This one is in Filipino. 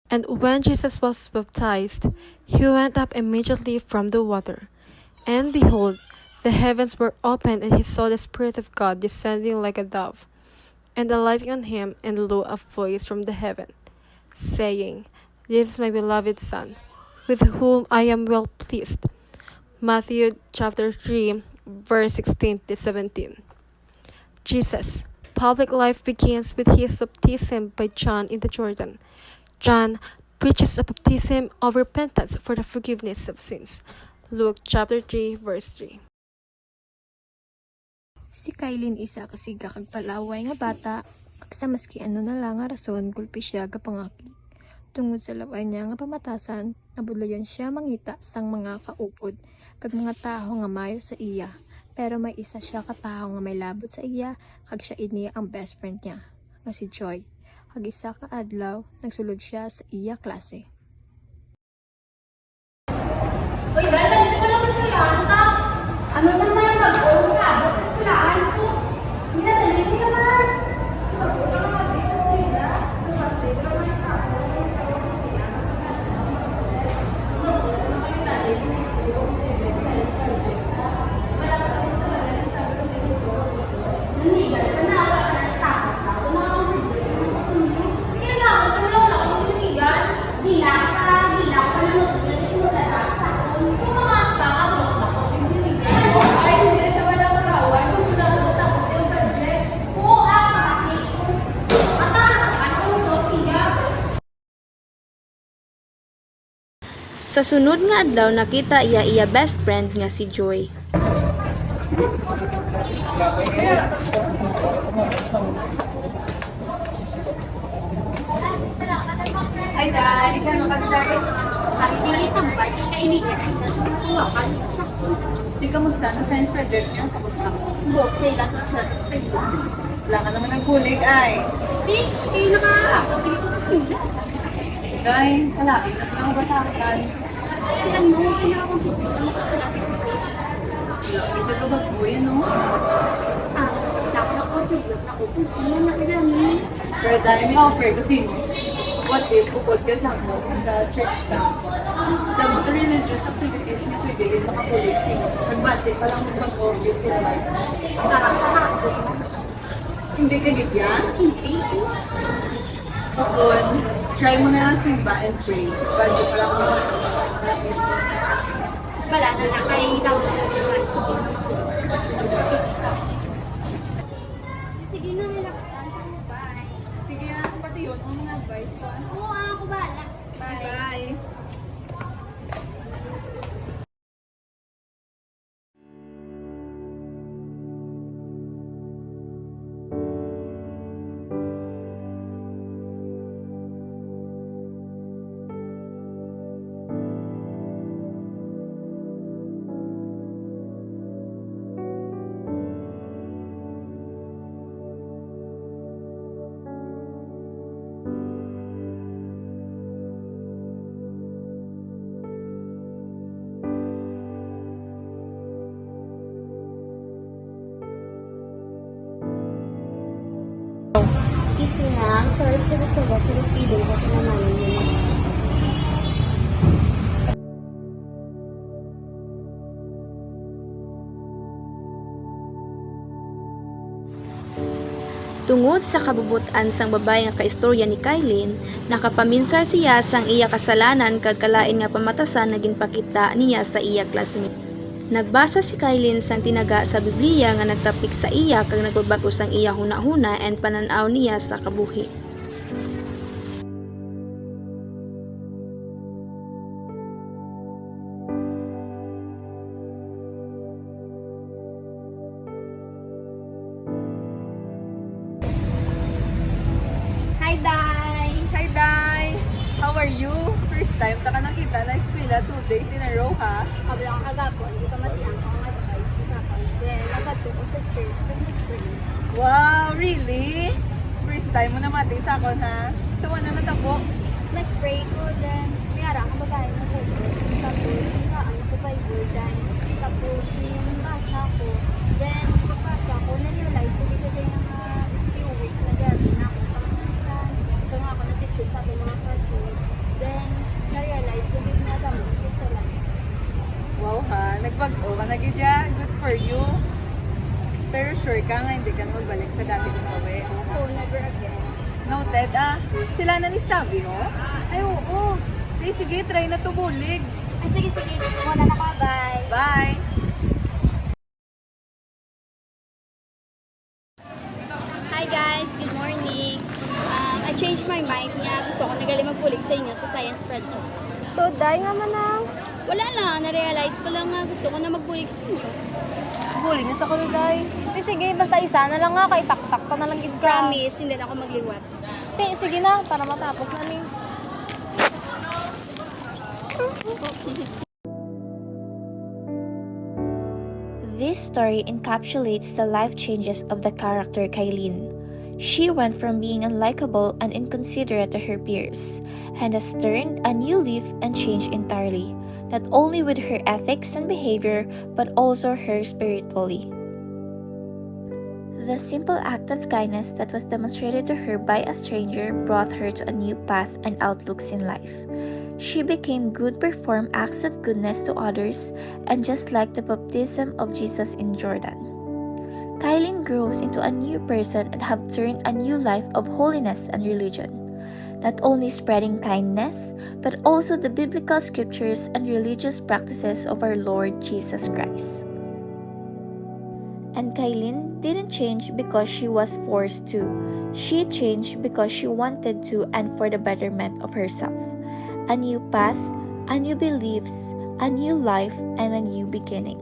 And when Jesus was baptized, he went up immediately from the water. And behold, the heavens were opened, and he saw the Spirit of God descending like a dove, and alighting on him, and lo, a voice from the heaven, saying, This is my beloved Son, with whom I am well pleased. Matthew chapter 3, verse 16 to 17. Jesus' public life begins with his baptism by John in the Jordan. John preaches a baptism of repentance for the forgiveness of sins. Luke chapter 3, verse 3. Si Kailin isa kasiga kag palaway nga bata, sa maski ano na lang nga rason gulpi siya gapangaki. Tungod sa laway niya nga pamatasan, nabudlayan siya mangita sang mga kaupod kag mga taho nga mayo sa iya. Pero may isa siya kataho nga may labot sa iya, kag siya ini ang best friend niya, nga si Joy. Kag isa ka adlaw, nagsulod siya sa iya klase. Uy, dahil dito ka lang sa yanta. Ano naman yung mag-own ka? Ba't sa silaan po? Hindi na dali mo naman. Mag-own ka mga dito sa ila. Kasi, pero may sa ako. Mag-own ka kami dali. Gusto ko sa science project. Wala ka kami sa mga sabi ko sa gusto. Nanigal ka na. Wala ka na takot sa ako. Nakakabigay ka na kasi hindi. Hindi ka nag-aakot ka na lang. Wala ka mga nanigal. Gila ka. Gila ka na lang. Gusto na mo tatak sa ako. Kung mamasta ka, tulog ako. Hindi mo nanigal. Ay, hindi rin naman ang kawan. Gusto na ako tapos yung budget. Oo, bakit? Ano kung Sophia? Sa sunod nga adlaw nakita iya best friend nga si Joy. Ay, dahil ka naman kasi. Kahit hindi tambay, kainigan kita sa mga tuwakan. Di kamusta na science project niya? Tapos na ako. Buok sa ilan sa wala ka naman ng kulig ay. Di, nakahapon. Hindi ko sila. Day, kalapit na lang batasan. Alam mo, pinakakomputer mo kasi natin. Ito ka ba po yan, no? Isa ko na-contribute na upo. Ano na kinami? Pero dahil may offer kasi what if bukod ka sa mo sa church ka? Alam mo, the religious activities na pwede makakulit sino. Nagbase pa lang mag-obvious in life. Hindi ka gigyan? Hindi. Bukod, try mo na lang simba and pray. Bago pa lang wala na na kayo daw na naman. So, sige na, nilakataan ko mo. Bye. Sige na, pati yun. Ano mga advice ko? Oo, ako bahala. Bye. Bye. Excuse me ha, sorry sa gusto ko, pero feeling ko pinamalan mo na. Tungod sa kabubutan sang babae nga kaistorya ni Kailin, nakapaminsar siya sang iya kasalanan kag kalain nga pamatasan na ginpakita niya sa iya classmate. Nagbasa si Kailin sang tinaga sa Biblia nga nagtapik sa iya kag nagbabago sang iya hunahuna and pananaw niya sa kabuhi. Hi, Day! Hi, Day! How are you? First time ta ka nakita na eskwela 2 days in a row, ha? Kabla ka kagapon, hindi ka matiyang ko ang advice ko sa akin. Then, nagbato ko sa church, pag nag-pray. Wow, really? First time mo na mati sa ako, ha? So, ano na tabo? Nag-pray ko, then, mayara ang babae na po. Tapos, hinaan ko Bible, then, tapos, yung basa ko. Then, pagpasa ko, na-realize ko dito kayo ng few weeks na gano'n na ako pamatasan. Ito nga ako malapit sa ating mga classmate. Then, na-realize ko din nga kami kasalanan. Wow ha, nagbago ka na gidya. Good for you. Pero sure ka nga hindi ka na magbalik sa dati kong gawi. Oo, never again. Noted sila na ni Stabby, ho? Ay, oo. Sige, try na to bulig. Ay, sige. Muna na ka, bye. Bye! Hi guys, good morning. I changed my mind nga. Gusto ko nagali magbulig sa inyo sa science project. Today nga manang. Wala lang, na-realize ko lang nga gusto ko na magbulig sa inyo. Bulig na sa kuluday. Sige, basta isa na lang nga, kay tak-tak pa na lang gid ka. Promise, hindi na ako magliwat. Sige na, para matapos na ni. This story encapsulates the life changes of the character Kylene. She went from being unlikable and inconsiderate to her peers, and has turned a new leaf and changed entirely, not only with her ethics and behavior, but also her spiritually. The simple act of kindness that was demonstrated to her by a stranger brought her to a new path and outlooks in life. She became good, perform acts of goodness to others, and just like the baptism of Jesus in Jordan. Kylene grows into a new person and have turned a new life of holiness and religion, not only spreading kindness, but also the biblical scriptures and religious practices of our Lord Jesus Christ. And Kylene didn't change because she was forced to. She changed because she wanted to and for the betterment of herself. A new path, a new beliefs, a new life, and a new beginning.